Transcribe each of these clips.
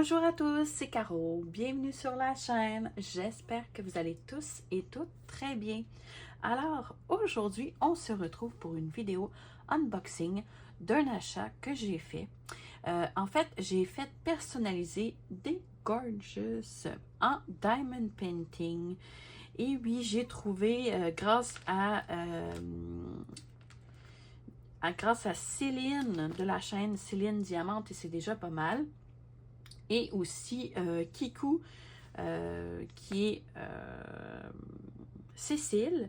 Bonjour à tous, c'est Caro. Bienvenue sur la chaîne. J'espère que vous allez tous et toutes très bien. Alors, aujourd'hui, on se retrouve pour une vidéo unboxing d'un achat que j'ai fait. En fait, j'ai fait personnaliser des Gorgeous en Diamond Painting. Et oui, j'ai trouvé grâce à Céline de la chaîne Céline Diamante, et c'est déjà pas mal. Et aussi Kiku, qui est Cécile.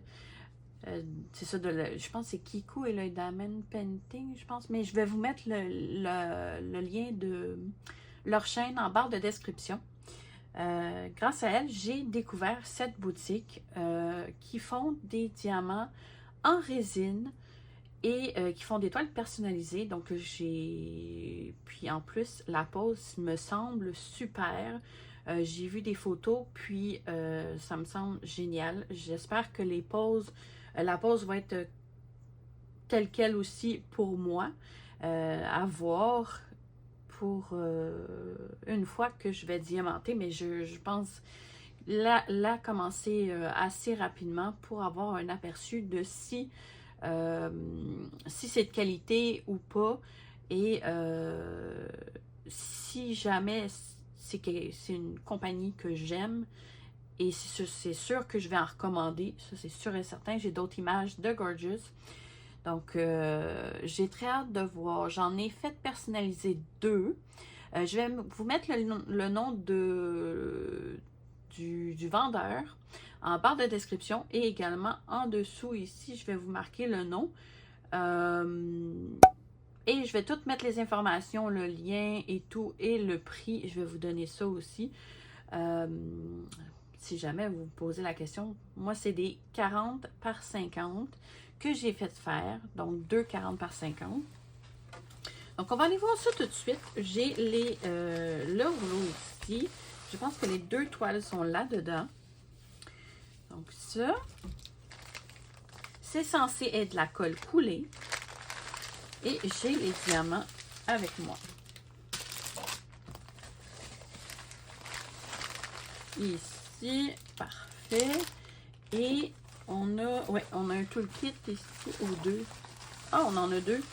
C'est ça, je pense que c'est Kiku et le Diamond Painting, je pense. Mais je vais vous mettre le lien de leur chaîne en barre de description. Grâce à elle, j'ai découvert cette boutique qui font des diamants en résine et qui font des toiles personnalisées. Donc, puis en plus, la pose me semble super. J'ai vu des photos, puis ça me semble génial. J'espère que la pose va être telle quelle aussi pour moi, à voir pour une fois que je vais diamanter. Mais je pense la commencer assez rapidement pour avoir un aperçu de si c'est de qualité ou pas, et si jamais c'est une compagnie que j'aime, et c'est sûr que je vais en recommander, ça c'est sûr et certain. J'ai d'autres images de Gorgeous, donc j'ai très hâte de voir. J'en ai fait personnaliser deux. Je vais vous mettre le nom du vendeur en barre de description, et également en dessous ici, je vais vous marquer le nom. Et je vais tout mettre les informations, le lien et tout, et le prix. Je vais vous donner ça aussi. Si jamais vous vous posez la question, moi c'est des 40 par 50 que j'ai fait faire. Donc 2 40 par 50. Donc on va aller voir ça tout de suite. J'ai le rouleau ici. Je pense que les deux toiles sont là-dedans. Donc ça, c'est censé être de la colle coulée. Et j'ai les diamants avec moi. Ici, parfait. Et on a un toolkit ici, ou deux. Ah, on en a deux.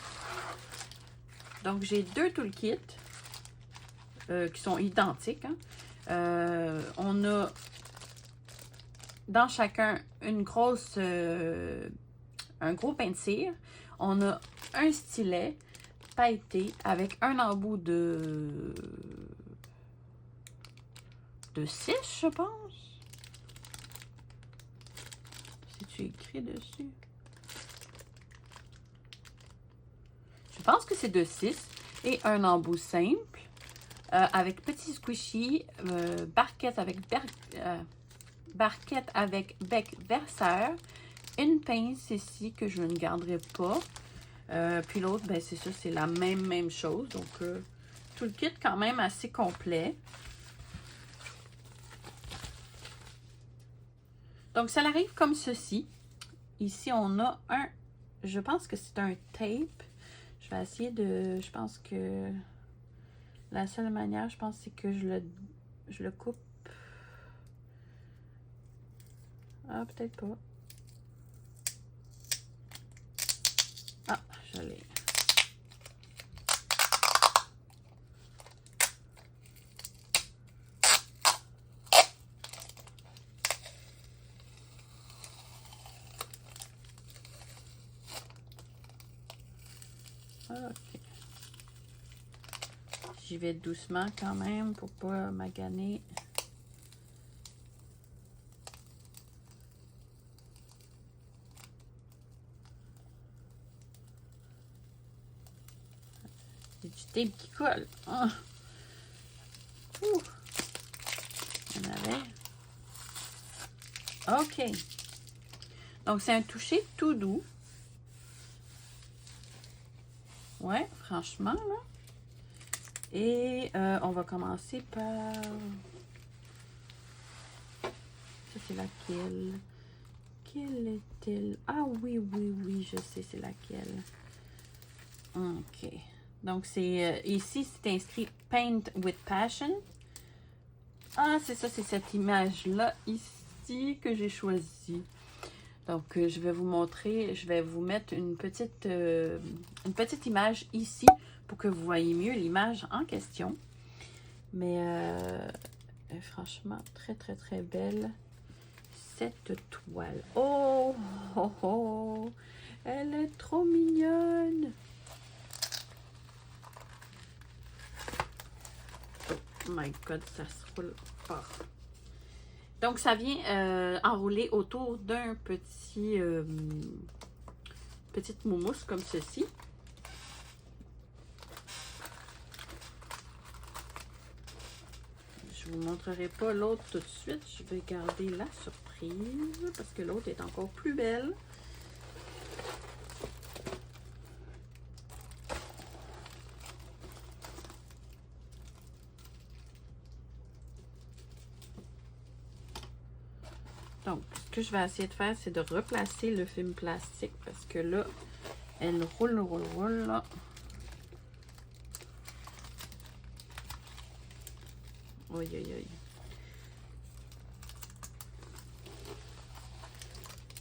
Donc j'ai deux toolkits qui sont identiques. Hein. On a dans chacun un gros pain de cire. On a un stylet pailleté avec un embout de 6, je pense. C'est-tu écrit dessus? Je pense que c'est de 6. Et un embout simple avec petit squishy, barquette avec bec verseur, une pince ici que je ne garderai pas. Puis l'autre, ben c'est ça, c'est la même chose. Donc, tout le kit quand même assez complet. Donc, ça arrive comme ceci. Ici, on a je pense que c'est un tape. Je vais essayer je pense que la seule manière, je pense, c'est que je le coupe. Ah, peut-être pas. Ah, je l'ai. Ok. J'y vais doucement quand même pour pas maganer. C'est du tape qui colle. Oh. Il y en avait. OK. Donc, c'est un toucher tout doux. Ouais, franchement, là. Et on va commencer par... Ça, c'est laquelle? Quelle est-elle? Ah oui, je sais c'est laquelle. OK. Donc, c'est ici, c'est inscrit Paint with Passion. Ah, c'est ça, c'est cette image-là ici que j'ai choisie. Donc, je vais vous montrer, je vais vous mettre une petite image ici pour que vous voyez mieux l'image en question. Mais franchement, très, très, très belle cette toile. Oh, oh, oh, elle est trop mignonne. Oh my God, ça se roule pas. Donc, ça vient enrouler autour d'un petite moumousse comme ceci. Je ne vous montrerai pas l'autre tout de suite. Je vais garder la surprise parce que l'autre est encore plus belle. Donc, ce que je vais essayer de faire, c'est de replacer le film plastique parce que là, elle roule, là. Aïe, aïe, aïe.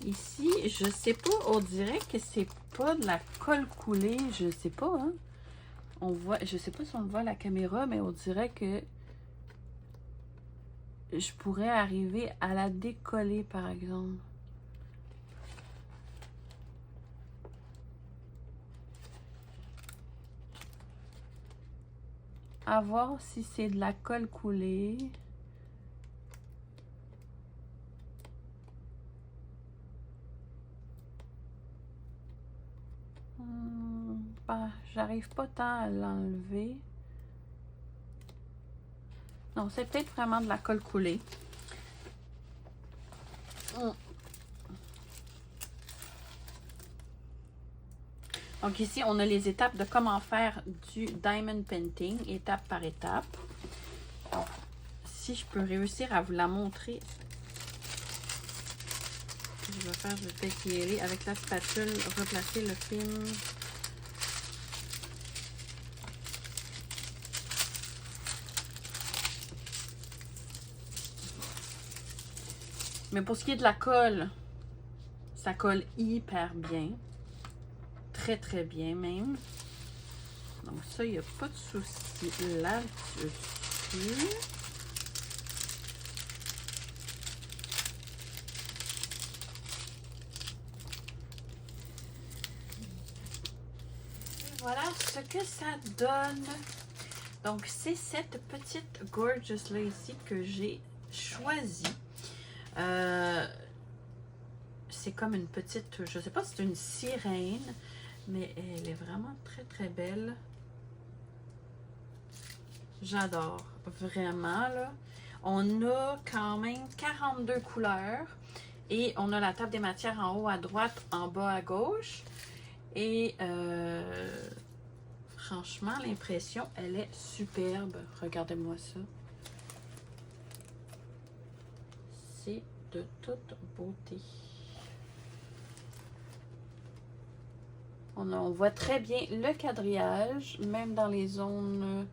Ici, je sais pas, on dirait que c'est pas de la colle coulée, je sais pas, hein. On voit, je sais pas si on le voit à la caméra, mais on dirait que je pourrais arriver à la décoller, par exemple. À voir si c'est de la colle coulée. Bah, j'arrive pas tant à l'enlever. Non, c'est peut-être vraiment de la colle coulée. Donc ici, on a les étapes de comment faire du diamond painting, étape par étape. Donc, si je peux réussir à vous la montrer, ce que je vais faire, je vais peut-être y aller avec la spatule, replacer le film. Mais pour ce qui est de la colle, ça colle hyper bien. Très, très bien même. Donc ça, il n'y a pas de souci là-dessus. Voilà ce que ça donne. Donc, c'est cette petite Gorgeous là ici que j'ai choisie. C'est comme une petite, je sais pas si c'est une sirène, mais elle est vraiment très très belle. J'adore, vraiment là. On a quand même 42 couleurs et on a la table des matières en haut à droite, en bas à gauche. Et franchement, l'impression, elle est superbe. Regardez-moi ça. C'est de toute beauté. On voit très bien le quadrillage, même dans les zones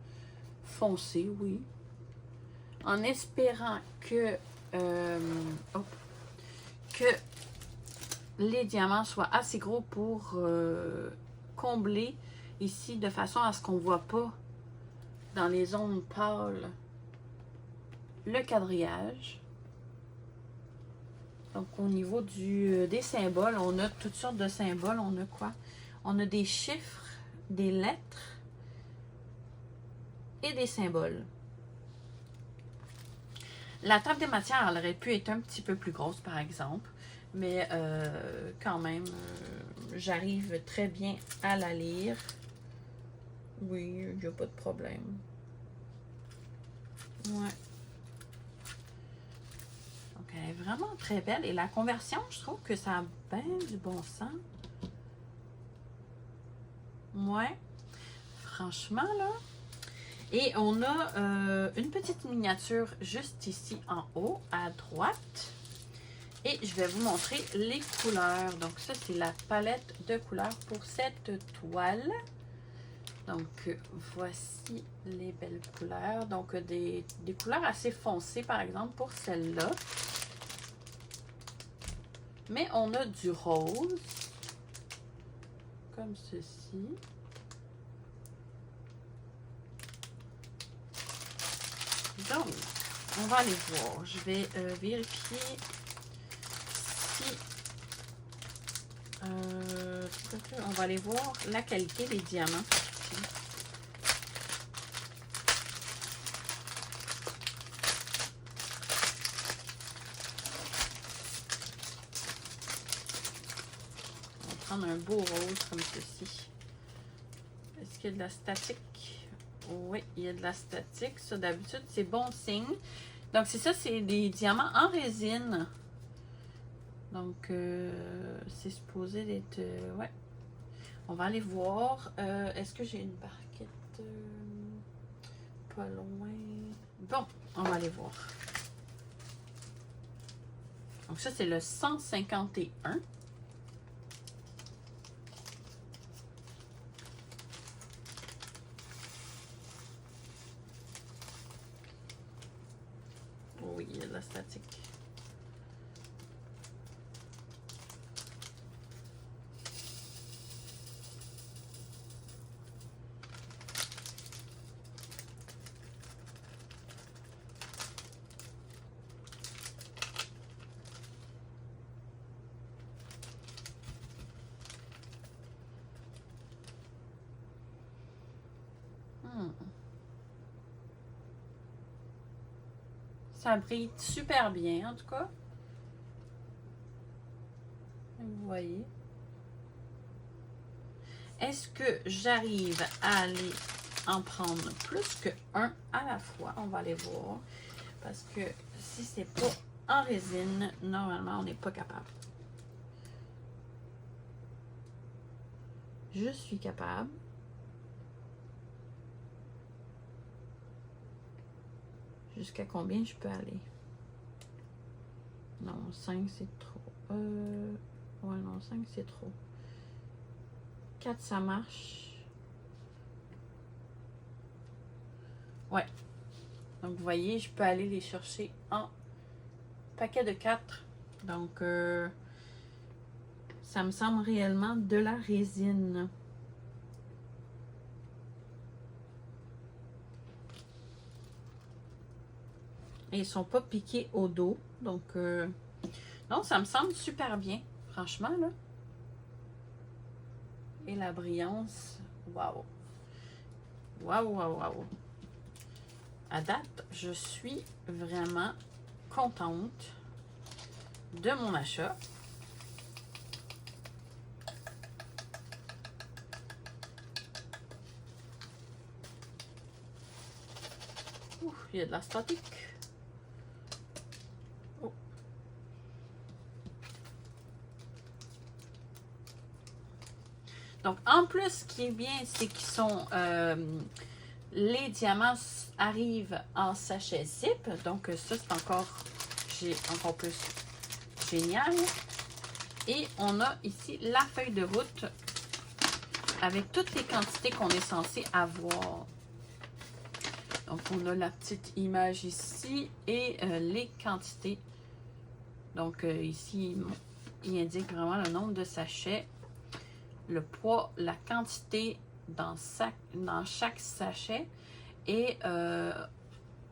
foncées, oui. En espérant que les diamants soient assez gros pour combler ici de façon à ce qu'on ne voit pas dans les zones pâles le quadrillage. Donc au niveau des symboles, on a toutes sortes de symboles. On a quoi? On a des chiffres, des lettres et des symboles. La table des matières, elle aurait pu être un petit peu plus grosse par exemple. Mais quand même, j'arrive très bien à la lire. Oui, il n'y a pas de problème. Ouais. Donc, elle est vraiment très belle. Et la conversion, je trouve que ça a bien du bon sens. Ouais. Franchement, là. Et on a une petite miniature juste ici en haut, à droite. Et je vais vous montrer les couleurs. Donc ça, c'est la palette de couleurs pour cette toile. Donc, voici les belles couleurs. Donc, des couleurs assez foncées, par exemple, pour celle-là. Mais on a du rose, comme ceci. Donc, on va aller voir. Je vais vérifier si... on va aller voir la qualité des diamants. On va prendre un beau rose comme ceci. Est-ce qu'il y a de la statique? Oui, il y a de la statique. Ça, d'habitude, c'est bon signe. Donc, c'est ça, c'est des diamants en résine. Donc, c'est supposé d'être... ouais. On va aller voir. Est-ce que j'ai une barquette pas loin? Bon, on va aller voir. Donc, ça, c'est le 151. Oui, il y a de la statique. Ça brille super bien, en tout cas. Vous voyez. Est-ce que j'arrive à aller en prendre plus qu'un à la fois? On va aller voir. Parce que si c'est pas en résine, normalement, on n'est pas capable. Je suis capable. Jusqu'à combien je peux aller? Non, 5 c'est trop. Ouais, non, 5 c'est trop. 4 ça marche. Ouais. Donc, vous voyez, je peux aller les chercher en paquet de 4. Donc, ça me semble réellement de la résine. Et ils sont pas piqués au dos. Donc, non, ça me semble super bien. Franchement, là. Et la brillance. Waouh. Waouh, waouh, waouh. À date, je suis vraiment contente de mon achat. Ouh, il y a de la statique. Oh. Donc, en plus, ce qui est bien, c'est qu'ils sont... les diamants arrivent en sachet zip. Donc, ça, c'est encore plus génial. Et on a ici la feuille de route avec toutes les quantités qu'on est censé avoir. Donc, on a la petite image ici et les quantités. Donc, ici, il indique vraiment le nombre de sachets, le poids, la quantité dans chaque sachet. Et,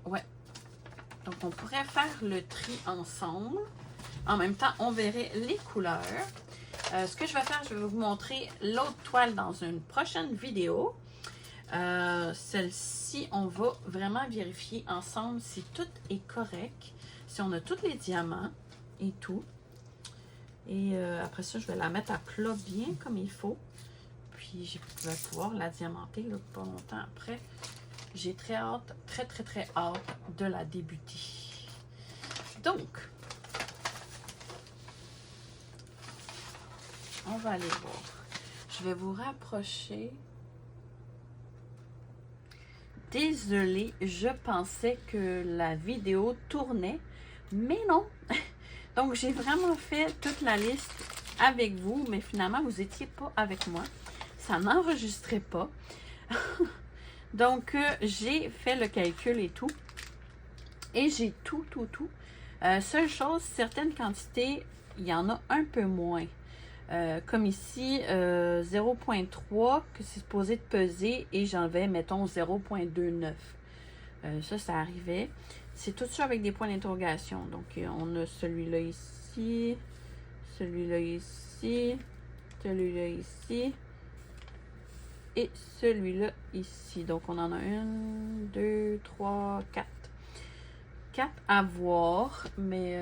ouais. Donc, on pourrait faire le tri ensemble. En même temps, on verrait les couleurs. Ce que je vais faire, je vais vous montrer l'autre toile dans une prochaine vidéo. Celle-ci, on va vraiment vérifier ensemble si tout est correct, si on a tous les diamants et tout. Et après ça, je vais la mettre à plat bien comme il faut. Puis, je vais pouvoir la diamanter là, pas longtemps après. J'ai très hâte, très hâte de la débuter. Donc, on va aller voir. Je vais vous rapprocher. Désolée, je pensais que la vidéo tournait, mais non. Donc, j'ai vraiment fait toute la liste avec vous, mais finalement, vous n'étiez pas avec moi. Ça n'enregistrait pas. Donc, j'ai fait le calcul et tout. Et j'ai tout. Seule chose, certaines quantités, il y en a un peu moins. Comme ici, 0,3 que c'est supposé de peser et j'enlevais, mettons, 0,29. Ça arrivait. C'est tout ça avec des points d'interrogation. Donc, on a celui-là ici, celui-là ici, celui-là ici et celui-là ici. Donc, on en a 1, 2, 3, 4. 4 à voir, mais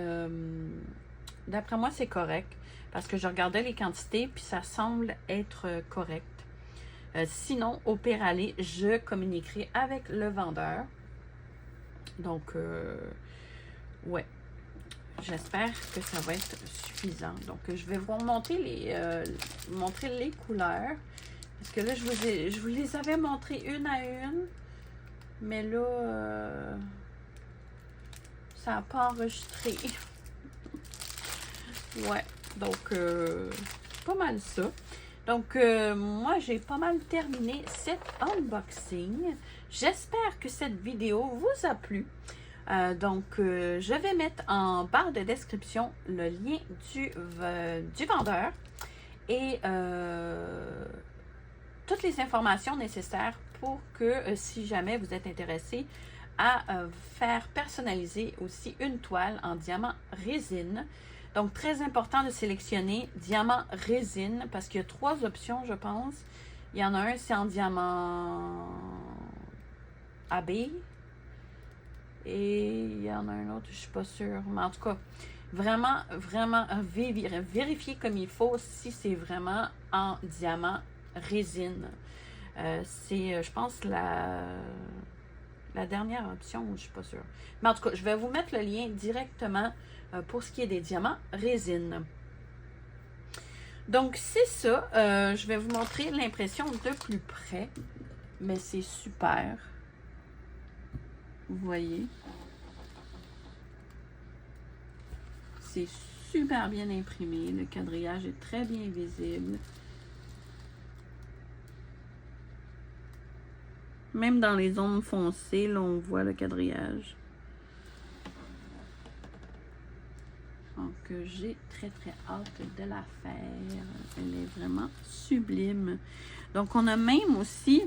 d'après moi, c'est correct. Parce que je regardais les quantités, puis ça semble être correct. Sinon, au pire aller, je communiquerai avec le vendeur. Donc, ouais. J'espère que ça va être suffisant. Donc, je vais vous montrer les couleurs. Parce que là, je vous les avais montrées une à une. Mais là, ça n'a pas enregistré. Ouais. Donc, pas mal ça. Donc, moi, j'ai pas mal terminé cet unboxing. J'espère que cette vidéo vous a plu. Donc, je vais mettre en barre de description le lien du vendeur et toutes les informations nécessaires pour que, si jamais vous êtes intéressé à faire personnaliser aussi une toile en diamant résine. Donc, très important de sélectionner diamant résine parce qu'il y a 3 options, je pense. Il y en a un, c'est en diamant abeille. Et il y en a un autre, je ne suis pas sûre. Mais en tout cas, vraiment vérifier comme il faut si c'est vraiment en diamant résine. C'est, je pense, la dernière option, je ne suis pas sûre. Mais en tout cas, je vais vous mettre le lien directement pour ce qui est des diamants résine. Donc, c'est ça. Je vais vous montrer l'impression de plus près. Mais c'est super. Vous voyez. C'est super bien imprimé. Le quadrillage est très bien visible. Même dans les zones foncées, là, on voit le quadrillage. Donc, j'ai très hâte de la faire. Elle est vraiment sublime. Donc, on a même aussi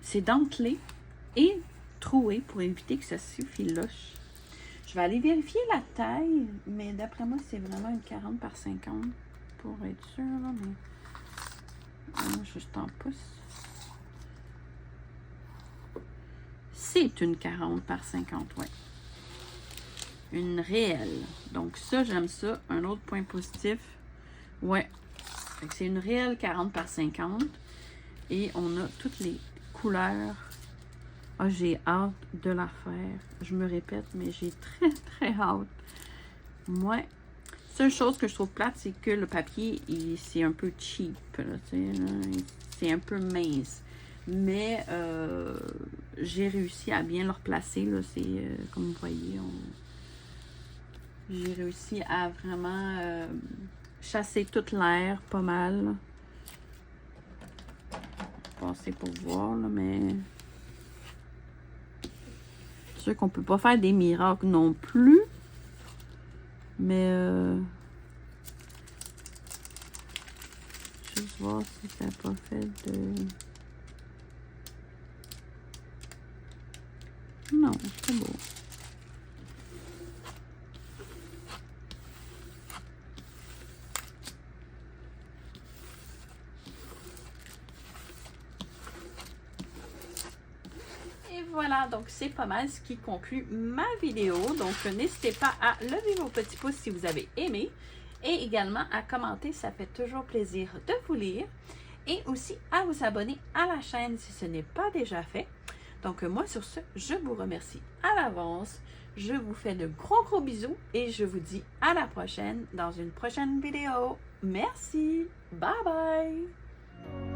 c'est dentelé et troué pour éviter que ça s'effiloche. Je vais aller vérifier la taille, mais d'après moi, c'est vraiment une 40 par 50 pour être sûr. Là, mais juste en pouce. C'est une 40 par 50, ouais. Une réelle. Donc ça, j'aime ça. Un autre point positif. Ouais. C'est une réelle 40 par 50. Et on a toutes les couleurs. Ah, j'ai hâte de la faire. Je me répète, mais j'ai très hâte. Ouais. Seule chose que je trouve plate, c'est que le papier, c'est un peu cheap. C'est un peu mince. Mais j'ai réussi à bien le replacer. C'est comme vous voyez, j'ai réussi à vraiment chasser toute l'air pas mal. Passer pour voir, là, mais c'est sûr qu'on peut pas faire des miracles non plus. Mais juste voir si ça n'a pas fait de... Non, c'est beau. Voilà, donc c'est pas mal ce qui conclut ma vidéo. Donc, n'hésitez pas à lever vos petits pouces si vous avez aimé et également à commenter, ça fait toujours plaisir de vous lire. Et aussi à vous abonner à la chaîne si ce n'est pas déjà fait. Donc, moi, sur ce, je vous remercie à l'avance. Je vous fais de gros bisous et je vous dis à la prochaine dans une prochaine vidéo. Merci, bye bye!